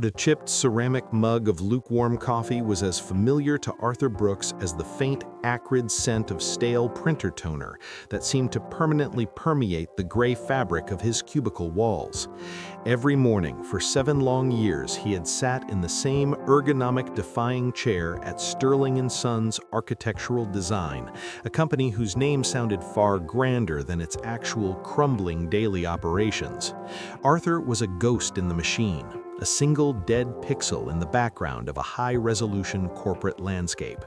The chipped ceramic mug of lukewarm coffee was as familiar to Arthur Brooks as the faint, acrid scent of stale printer toner that seemed to permanently permeate the gray fabric of his cubicle walls. Every morning for 7 long years, he had sat in the same ergonomic-defying chair at Sterling & Sons Architectural Design, a company whose name sounded far grander than its actual crumbling daily operations. Arthur was a ghost in the machine, a single dead pixel in the background of a high-resolution corporate landscape.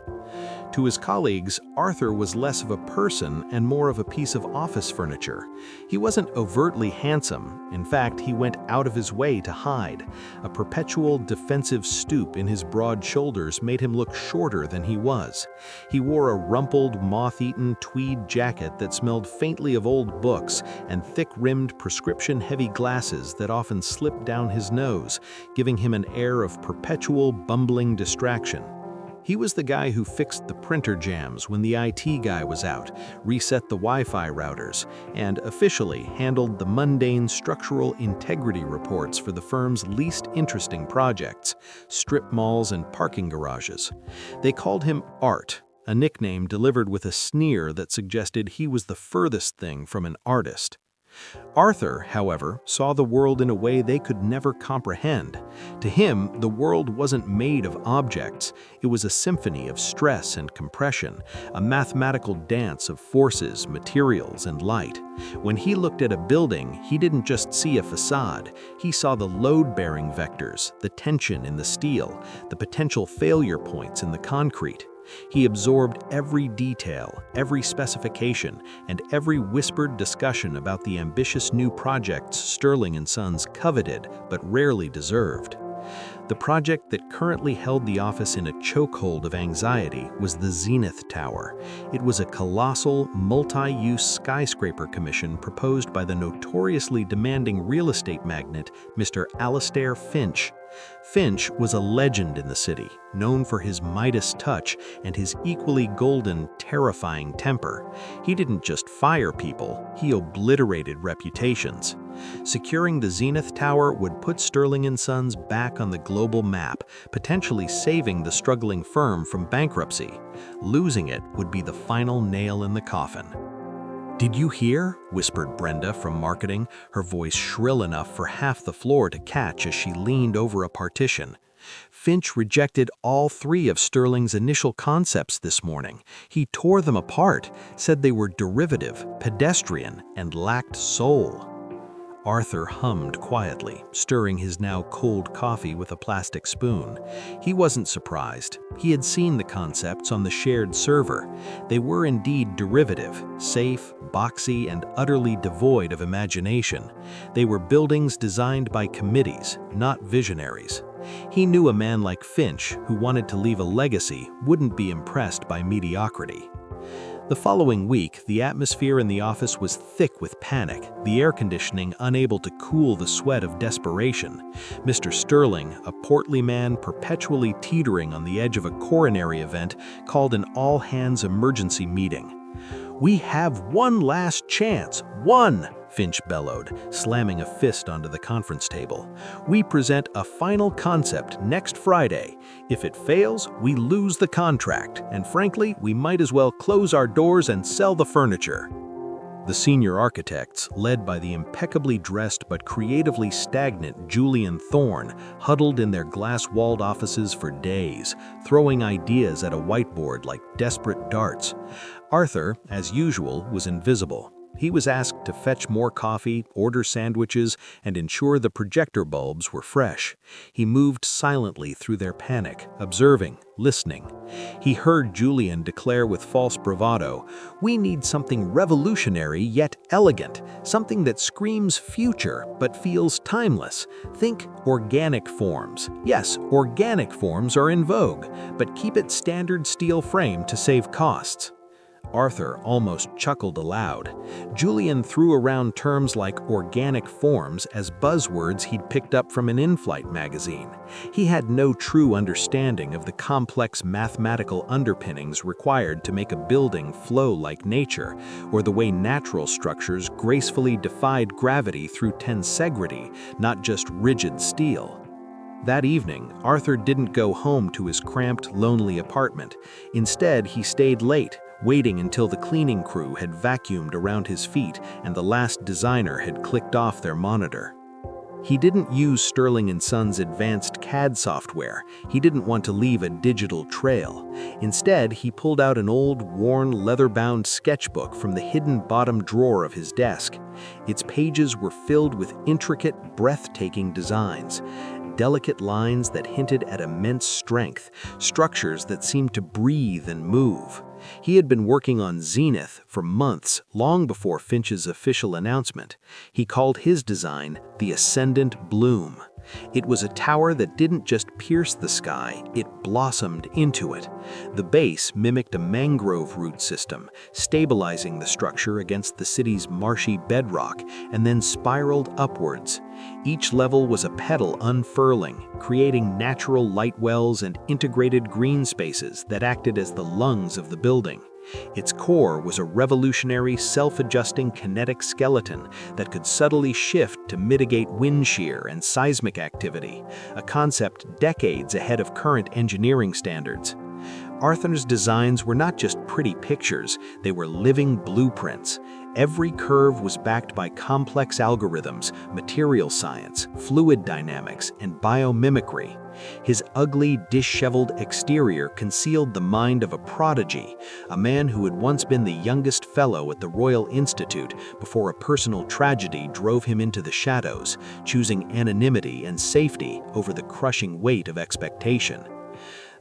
To his colleagues, Arthur was less of a person and more of a piece of office furniture. He wasn't overtly handsome. In fact, he went out of his way to hide. A perpetual defensive stoop in his broad shoulders made him look shorter than he was. He wore a rumpled, moth-eaten tweed jacket that smelled faintly of old books and thick-rimmed prescription-heavy glasses that often slipped down his nose, giving him an air of perpetual, bumbling distraction. He was the guy who fixed the printer jams when the IT guy was out, reset the Wi-Fi routers, and officially handled the mundane structural integrity reports for the firm's least interesting projects, strip malls and parking garages. They called him Art, a nickname delivered with a sneer that suggested he was the furthest thing from an artist. Arthur, however, saw the world in a way they could never comprehend. To him, the world wasn't made of objects. It was a symphony of stress and compression, a mathematical dance of forces, materials, and light. When he looked at a building, he didn't just see a facade. He saw the load-bearing vectors, the tension in the steel, the potential failure points in the concrete. He absorbed every detail, every specification, and every whispered discussion about the ambitious new projects Sterling & Sons coveted but rarely deserved. The project that currently held the office in a chokehold of anxiety was the Zenith Tower. It was a colossal, multi-use skyscraper commission proposed by the notoriously demanding real estate magnate, Mr. Alastair Finch. Finch was a legend in the city, known for his Midas touch and his equally golden, terrifying temper. He didn't just fire people, he obliterated reputations. Securing the Zenith Tower would put Sterling & Sons back on the global map, potentially saving the struggling firm from bankruptcy. Losing it would be the final nail in the coffin. "Did you hear?" whispered Brenda from marketing, her voice shrill enough for half the floor to catch as she leaned over a partition. Finch rejected all 3 of Sterling's initial concepts this morning. He tore them apart, said they were derivative, pedestrian, and lacked soul. Arthur hummed quietly, stirring his now cold coffee with a plastic spoon. He wasn't surprised. He had seen the concepts on the shared server. They were indeed derivative, safe, boxy, and utterly devoid of imagination. They were buildings designed by committees, not visionaries. He knew a man like Finch, who wanted to leave a legacy, wouldn't be impressed by mediocrity. The following week, the atmosphere in the office was thick with panic, the air conditioning unable to cool the sweat of desperation. Mr. Sterling, a portly man perpetually teetering on the edge of a coronary event, called an all-hands emergency meeting. "We have one last chance, one!" Finch bellowed, slamming a fist onto the conference table. "We present a final concept next Friday. If it fails, we lose the contract, and frankly, we might as well close our doors and sell the furniture." The senior architects, led by the impeccably dressed but creatively stagnant Julian Thorne, huddled in their glass-walled offices for days, throwing ideas at a whiteboard like desperate darts. Arthur, as usual, was invisible. He was asked to fetch more coffee, order sandwiches, and ensure the projector bulbs were fresh. He moved silently through their panic, observing, listening. He heard Julian declare with false bravado, "We need something revolutionary yet elegant, something that screams future but feels timeless. Think organic forms. Yes, organic forms are in vogue, but keep it standard steel frame to save costs." Arthur almost chuckled aloud. Julian threw around terms like organic forms as buzzwords he'd picked up from an in-flight magazine. He had no true understanding of the complex mathematical underpinnings required to make a building flow like nature, or the way natural structures gracefully defied gravity through tensegrity, not just rigid steel. That evening, Arthur didn't go home to his cramped, lonely apartment. Instead, he stayed late, waiting until the cleaning crew had vacuumed around his feet and the last designer had clicked off their monitor. He didn't use Sterling & Sons' advanced CAD software. He didn't want to leave a digital trail. Instead, he pulled out an old, worn, leather-bound sketchbook from the hidden bottom drawer of his desk. Its pages were filled with intricate, breathtaking designs. Delicate lines that hinted at immense strength, structures that seemed to breathe and move. He had been working on Zenith for months, long before Finch's official announcement. He called his design the Ascendant Bloom. It was a tower that didn't just pierce the sky, it blossomed into it. The base mimicked a mangrove root system, stabilizing the structure against the city's marshy bedrock, and then spiraled upwards. Each level was a petal unfurling, creating natural light wells and integrated green spaces that acted as the lungs of the building. Its core was a revolutionary, self-adjusting kinetic skeleton that could subtly shift to mitigate wind shear and seismic activity, a concept decades ahead of current engineering standards. Arthur's designs were not just pretty pictures, they were living blueprints. Every curve was backed by complex algorithms, material science, fluid dynamics, and biomimicry. His ugly, disheveled exterior concealed the mind of a prodigy, a man who had once been the youngest fellow at the Royal Institute before a personal tragedy drove him into the shadows, choosing anonymity and safety over the crushing weight of expectation.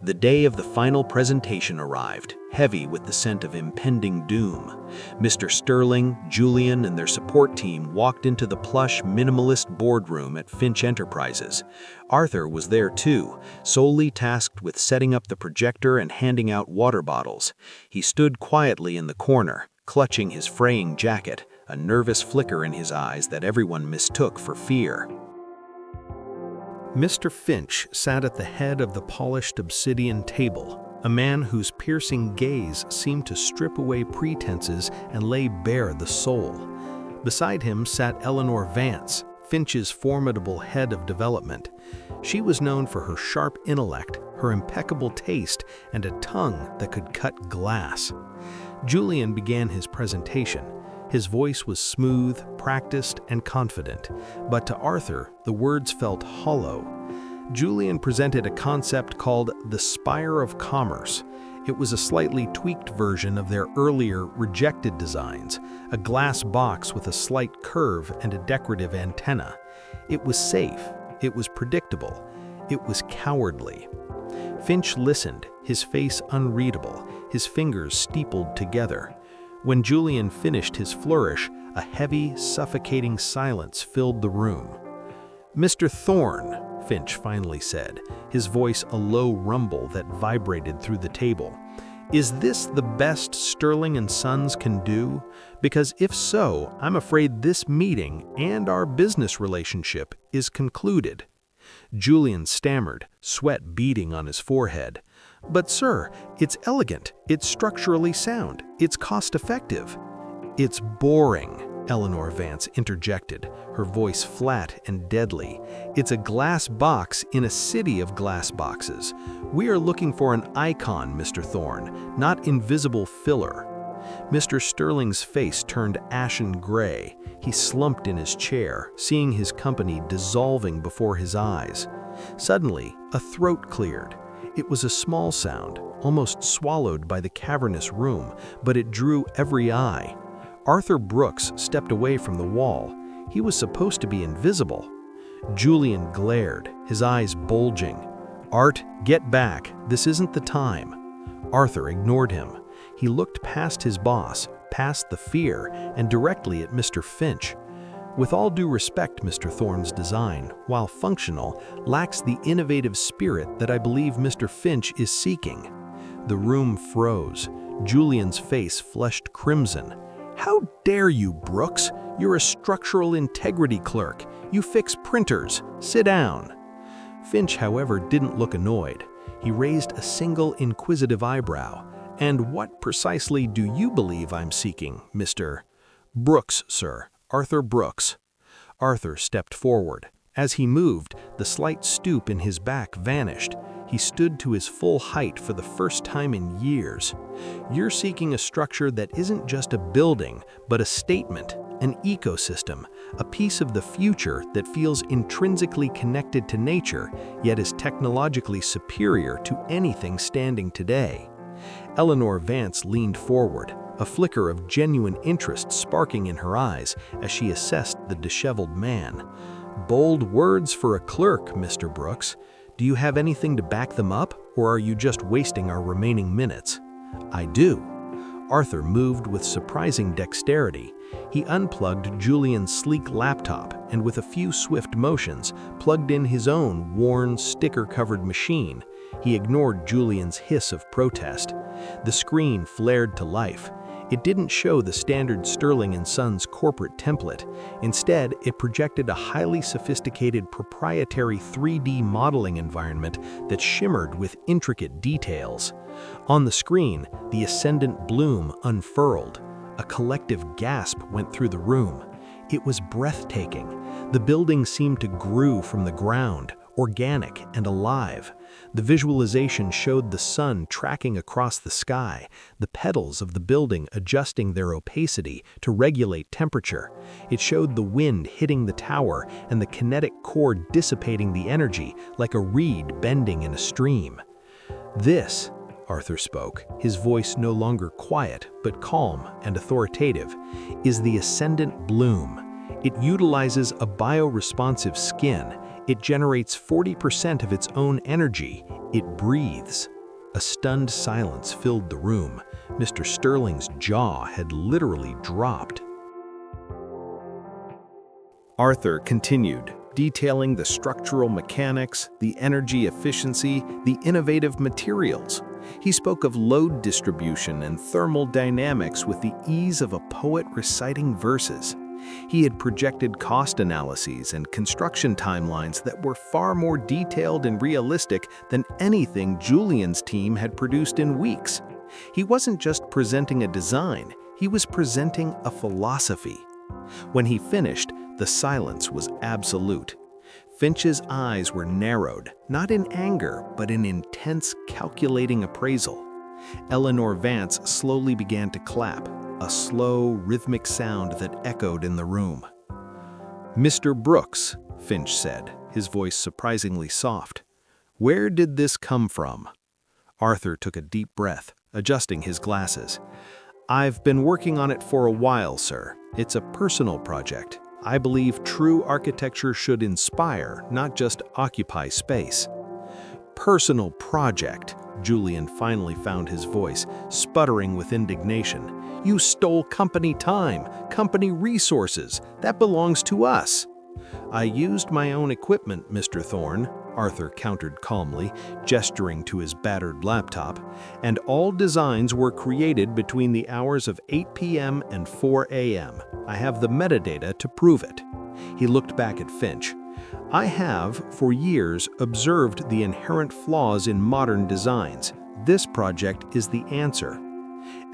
The day of the final presentation arrived, heavy with the scent of impending doom. Mr. Sterling, Julian, and their support team walked into the plush, minimalist boardroom at Finch Enterprises. Arthur was there too, solely tasked with setting up the projector and handing out water bottles. He stood quietly in the corner, clutching his fraying jacket, a nervous flicker in his eyes that everyone mistook for fear. Mr. Finch sat at the head of the polished obsidian table, a man whose piercing gaze seemed to strip away pretenses and lay bare the soul. Beside him sat Eleanor Vance, Finch's formidable head of development. She was known for her sharp intellect, her impeccable taste, and a tongue that could cut glass. Julian began his presentation. His voice was smooth, practiced, and confident, but to Arthur, the words felt hollow. Julian presented a concept called the Spire of Commerce. It was a slightly tweaked version of their earlier, rejected designs, a glass box with a slight curve and a decorative antenna. It was safe, it was predictable, it was cowardly. Finch listened, his face unreadable, his fingers steepled together. When Julian finished his flourish, a heavy, suffocating silence filled the room. "Mr. Thorne," Finch finally said, his voice a low rumble that vibrated through the table, "is this the best Sterling & Sons can do? Because if so, I'm afraid this meeting and our business relationship is concluded." Julian stammered, sweat beading on his forehead. "But sir, it's elegant, it's structurally sound, it's cost-effective." "It's boring," Eleanor Vance interjected, her voice flat and deadly. "It's a glass box in a city of glass boxes. We are looking for an icon, Mr. Thorne, not invisible filler." Mr. Sterling's face turned ashen gray. He slumped in his chair, seeing his company dissolving before his eyes. Suddenly, a throat cleared. It was a small sound, almost swallowed by the cavernous room, but it drew every eye. Arthur Brooks stepped away from the wall. He was supposed to be invisible. Julian glared, his eyes bulging. "Art, get back. This isn't the time." Arthur ignored him. He looked past his boss, past the fear, and directly at Mr. Finch. "With all due respect, Mr. Thorne's design, while functional, lacks the innovative spirit that I believe Mr. Finch is seeking." The room froze. Julian's face flushed crimson. "How dare you, Brooks? You're a structural integrity clerk. You fix printers. Sit down." Finch, however, didn't look annoyed. He raised a single inquisitive eyebrow. "And what precisely do you believe I'm seeking, Mr. Brooks, sir? Arthur Brooks." Arthur stepped forward, As he moved, the slight stoop in his back vanished. He stood to his full height for the first time in years. You're seeking a structure that isn't just a building, but a statement, an ecosystem, a piece of the future that feels intrinsically connected to nature, yet is technologically superior to anything standing today. Eleanor Vance leaned forward, a flicker of genuine interest sparking in her eyes as she assessed the disheveled man. "Bold words for a clerk, Mr. Brooks. Do you have anything to back them up, or are you just wasting our remaining minutes?" "I do." Arthur moved with surprising dexterity. He unplugged Julian's sleek laptop and with a few swift motions, plugged in his own worn, sticker-covered machine. He ignored Julian's hiss of protest. The screen flared to life. It didn't show the standard Sterling & Sons corporate template. Instead, it projected a highly sophisticated proprietary 3D modeling environment that shimmered with intricate details. On the screen, the ascendant bloom unfurled. A collective gasp went through the room. It was breathtaking. The building seemed to grow from the ground, organic and alive. The visualization showed the sun tracking across the sky, the petals of the building adjusting their opacity to regulate temperature. It showed the wind hitting the tower and the kinetic core dissipating the energy like a reed bending in a stream. "This," Arthur spoke, his voice no longer quiet but calm and authoritative, "is the ascendant bloom. It utilizes a bioresponsive skin. It generates 40% of its own energy. It breathes." A stunned silence filled the room. Mr. Sterling's jaw had literally dropped. Arthur continued, detailing the structural mechanics, the energy efficiency, the innovative materials. He spoke of load distribution and thermal dynamics with the ease of a poet reciting verses. He had projected cost analyses and construction timelines that were far more detailed and realistic than anything Julian's team had produced in weeks. He wasn't just presenting a design, he was presenting a philosophy. When he finished, the silence was absolute. Finch's eyes were narrowed, not in anger, but in intense, calculating appraisal. Eleanor Vance slowly began to clap, a slow, rhythmic sound that echoed in the room. "Mr. Brooks," Finch said, his voice surprisingly soft, "where did this come from?" Arthur took a deep breath, adjusting his glasses. "I've been working on it for a while, sir. It's a personal project. I believe true architecture should inspire, not just occupy space." "Personal project," Julian finally found his voice, sputtering with indignation. "You stole company time, company resources. That belongs to us." "I used my own equipment, Mr. Thorne," Arthur countered calmly, gesturing to his battered laptop, "and all designs were created between the hours of 8 p.m. and 4 a.m. I have the metadata to prove it." He looked back at Finch. "I have, for years, observed the inherent flaws in modern designs. This project is the answer."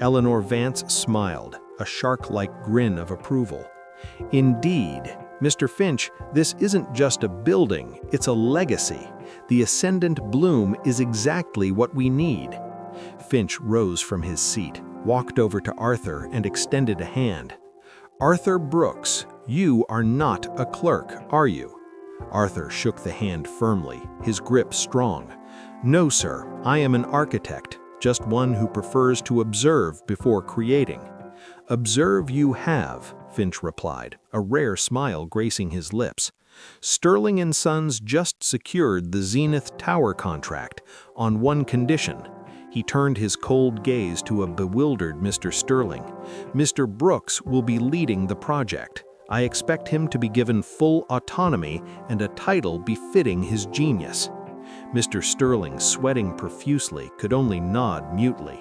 Eleanor Vance smiled, a shark-like grin of approval. "Indeed, Mr. Finch, this isn't just a building, it's a legacy. The ascendant bloom is exactly what we need." Finch rose from his seat, walked over to Arthur and extended a hand. "Arthur Brooks, you are not a clerk, are you?" Arthur shook the hand firmly, his grip strong. "No, sir, I am an architect, just one who prefers to observe before creating." "Observe you have," Finch replied, a rare smile gracing his lips. "Sterling & Sons just secured the Zenith Tower contract on one condition." He turned his cold gaze to a bewildered Mr. Sterling. "Mr. Brooks will be leading the project. I expect him to be given full autonomy and a title befitting his genius." Mr. Sterling, sweating profusely, could only nod mutely.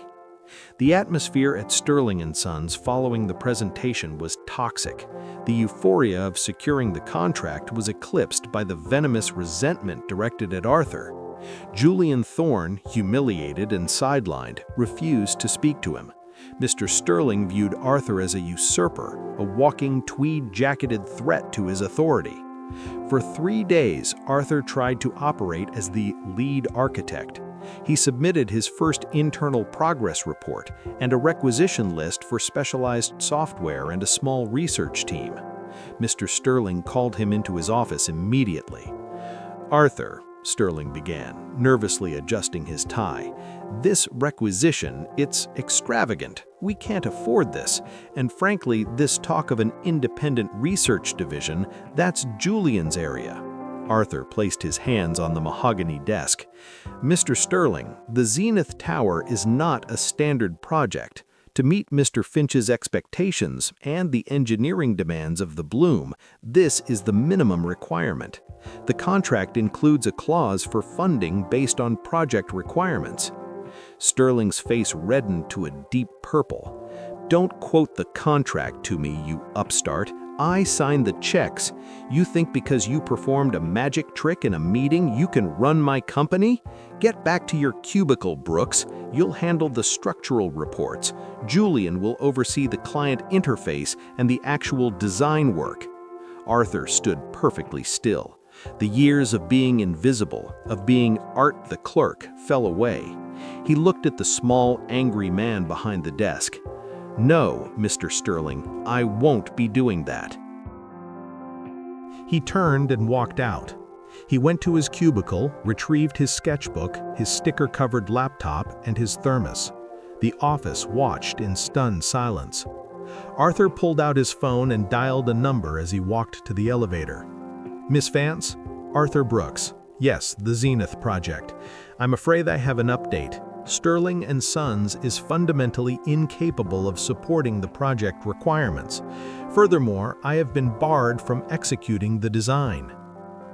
The atmosphere at Sterling & Sons following the presentation was toxic. The euphoria of securing the contract was eclipsed by the venomous resentment directed at Arthur. Julian Thorne, humiliated and sidelined, refused to speak to him. Mr. Sterling viewed Arthur as a usurper, a walking tweed-jacketed threat to his authority. For 3 days, Arthur tried to operate as the lead architect. He submitted his first internal progress report and a requisition list for specialized software and a small research team. Mr. Sterling called him into his office immediately. "Arthur," Sterling began, nervously adjusting his tie, "this requisition, it's extravagant. We can't afford this. And frankly, this talk of an independent research division, that's Julian's area." Arthur placed his hands on the mahogany desk. "Mr. Sterling, the Zenith Tower is not a standard project. To meet Mr. Finch's expectations and the engineering demands of the Bloom, this is the minimum requirement. The contract includes a clause for funding based on project requirements." Sterling's face reddened to a deep purple. "Don't quote the contract to me, you upstart. I signed the checks. You think because you performed a magic trick in a meeting you can run my company? Get back to your cubicle, Brooks. You'll handle the structural reports. Julian will oversee the client interface and the actual design work." Arthur stood perfectly still. The years of being invisible, of being Art the clerk, fell away. He looked at the small, angry man behind the desk. "No, Mr. Sterling, I won't be doing that." He turned and walked out. He went to his cubicle, retrieved his sketchbook, his sticker-covered laptop, and his thermos. The office watched in stunned silence. Arthur pulled out his phone and dialed a number as he walked to the elevator. "Miss Vance? Arthur Brooks. Yes, the Zenith Project. I'm afraid I have an update. Sterling and Sons is fundamentally incapable of supporting the project requirements. Furthermore, I have been barred from executing the design."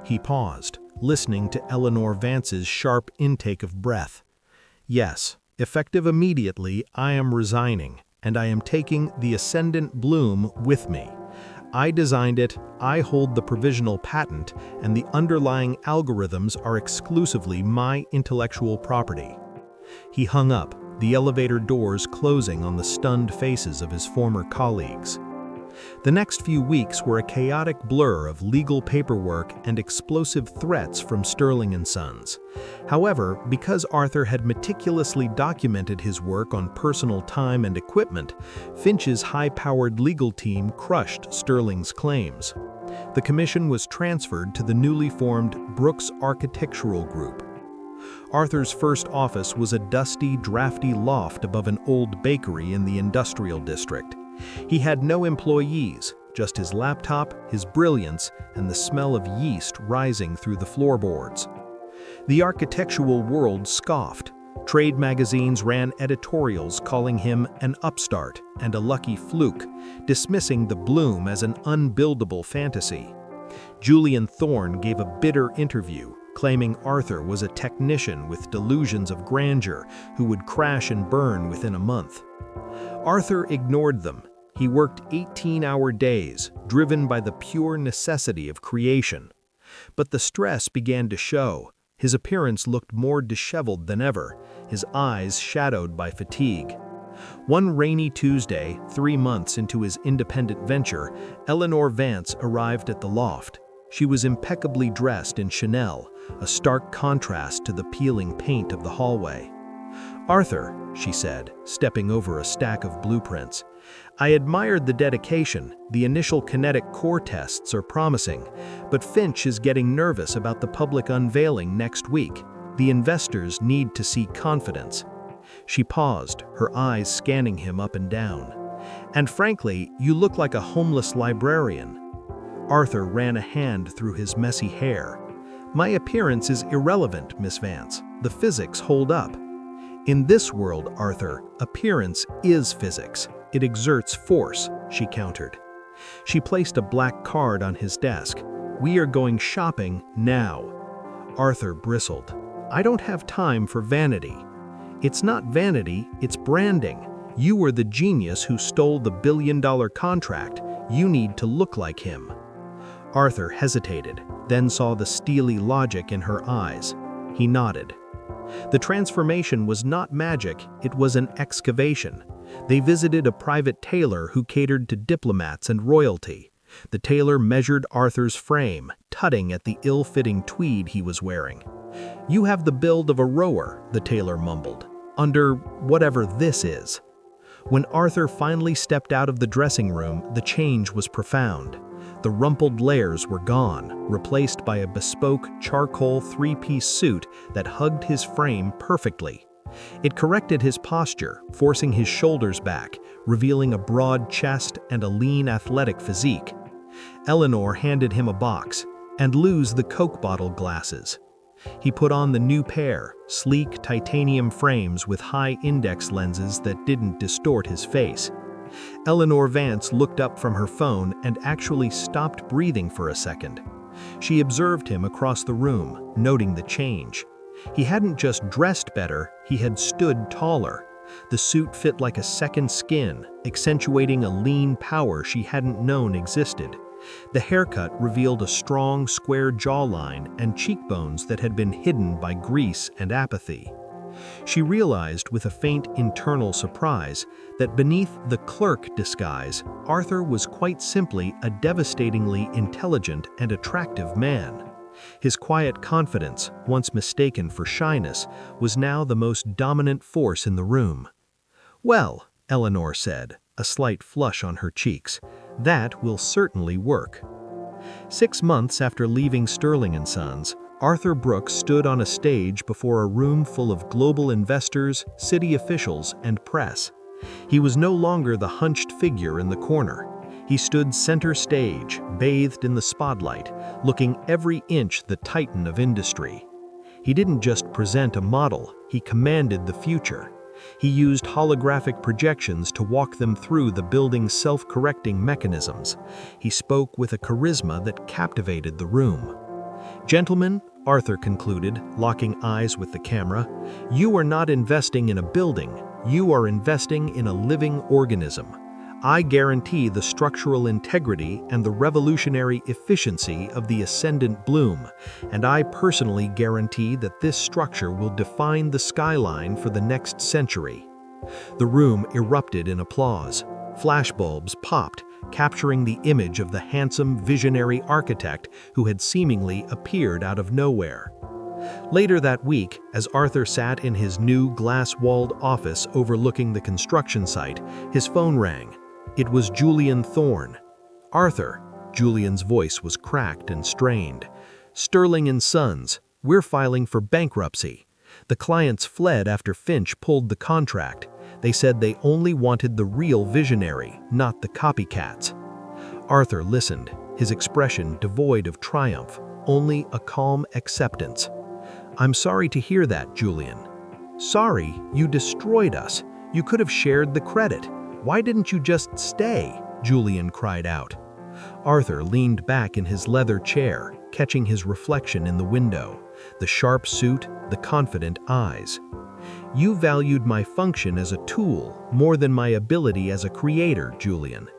He paused, listening to Eleanor Vance's sharp intake of breath. "Yes, effective immediately, I am resigning, and I am taking the Ascendant Bloom with me. I designed it, I hold the provisional patent, and the underlying algorithms are exclusively my intellectual property." He hung up, the elevator doors closing on the stunned faces of his former colleagues. The next few weeks were a chaotic blur of legal paperwork and explosive threats from Sterling and Sons. However, because Arthur had meticulously documented his work on personal time and equipment, Finch's high-powered legal team crushed Sterling's claims. The commission was transferred to the newly formed Brooks Architectural Group. Arthur's first office was a dusty, drafty loft above an old bakery in the industrial district. He had no employees, just his laptop, his brilliance, and the smell of yeast rising through the floorboards. The architectural world scoffed. Trade magazines ran editorials calling him an upstart and a lucky fluke, dismissing the Bloom as an unbuildable fantasy. Julian Thorne gave a bitter interview, claiming Arthur was a technician with delusions of grandeur who would crash and burn within a month. Arthur ignored them. He worked 18-hour days, driven by the pure necessity of creation. But the stress began to show. His appearance looked more disheveled than ever, his eyes shadowed by fatigue. One rainy Tuesday, 3 months into his independent venture, Eleanor Vance arrived at the loft. She was impeccably dressed in Chanel, a stark contrast to the peeling paint of the hallway. "Arthur," she said, stepping over a stack of blueprints, "I admired the dedication. The initial kinetic core tests are promising, but Finch is getting nervous about the public unveiling next week. The investors need to see confidence." She paused, her eyes scanning him up and down. "And frankly, you look like a homeless librarian." Arthur ran a hand through his messy hair. "My appearance is irrelevant, Miss Vance. The physics hold up." "In this world, Arthur, appearance is physics. It exerts force," she countered. She placed a black card on his desk. "We are going shopping now." Arthur bristled. "I don't have time for vanity." "It's not vanity, it's branding. You were the genius who stole the billion-dollar contract. You need to look like him." Arthur hesitated, then saw the steely logic in her eyes. He nodded. The transformation was not magic, it was an excavation. They visited a private tailor who catered to diplomats and royalty. The tailor measured Arthur's frame, tutting at the ill-fitting tweed he was wearing. "You have the build of a rower," the tailor mumbled, "under whatever this is." When Arthur finally stepped out of the dressing room, the change was profound. The rumpled layers were gone, replaced by a bespoke charcoal three-piece suit that hugged his frame perfectly. It corrected his posture, forcing his shoulders back, revealing a broad chest and a lean athletic physique. Eleanor handed him a box, and lose the Coke bottle glasses. He put on the new pair, sleek titanium frames with high index lenses that didn't distort his face. Eleanor Vance looked up from her phone and actually stopped breathing for a second. She observed him across the room, noting the change. He hadn't just dressed better, he had stood taller. The suit fit like a second skin, accentuating a lean power she hadn't known existed. The haircut revealed a strong, square jawline and cheekbones that had been hidden by grease and apathy. She realized with a faint internal surprise that beneath the clerk disguise, Arthur was quite simply a devastatingly intelligent and attractive man. His quiet confidence, once mistaken for shyness, was now the most dominant force in the room. "Well," Eleanor said, a slight flush on her cheeks, "that will certainly work." 6 months after leaving Sterling & Sons, Arthur Brooks stood on a stage before a room full of global investors, city officials, and press. He was no longer the hunched figure in the corner. He stood center stage, bathed in the spotlight, looking every inch the titan of industry. He didn't just present a model, he commanded the future. He used holographic projections to walk them through the building's self-correcting mechanisms. He spoke with a charisma that captivated the room. "Gentlemen," Arthur concluded, locking eyes with the camera, "you are not investing in a building, you are investing in a living organism. I guarantee the structural integrity and the revolutionary efficiency of the ascendant bloom, and I personally guarantee that this structure will define the skyline for the next century." The room erupted in applause. Flashbulbs popped, capturing the image of the handsome, visionary architect who had seemingly appeared out of nowhere. Later that week, as Arthur sat in his new glass-walled office overlooking the construction site, his phone rang. It was Julian Thorne. "Arthur," Julian's voice was cracked and strained. "Sterling & Sons, we're filing for bankruptcy. The clients fled after Finch pulled the contract. They said they only wanted the real visionary, not the copycats." Arthur listened, his expression devoid of triumph, only a calm acceptance. "I'm sorry to hear that, Julian." "Sorry? You destroyed us. You could have shared the credit. Why didn't you just stay?" Julian cried out. Arthur leaned back in his leather chair, catching his reflection in the window, the sharp suit, the confident eyes. "You valued my function as a tool more than my ability as a creator, Julian.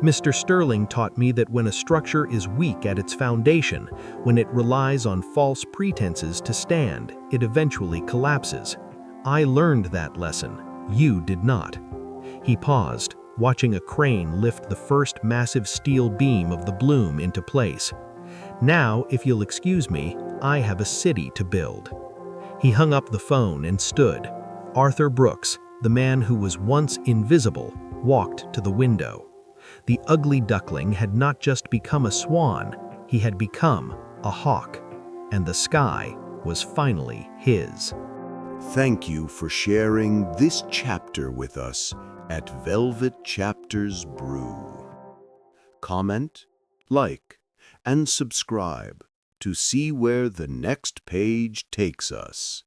Mr. Sterling taught me that when a structure is weak at its foundation, when it relies on false pretenses to stand, it eventually collapses. I learned that lesson. You did not." He paused, watching a crane lift the first massive steel beam of the bloom into place. "Now, if you'll excuse me, I have a city to build." He hung up the phone and stood. Arthur Brooks, the man who was once invisible, walked to the window. The ugly duckling had not just become a swan, he had become a hawk, and the sky was finally his. Thank you for sharing this chapter with us at Velvet Chapters Brew. Comment, like, and subscribe to see where the next page takes us.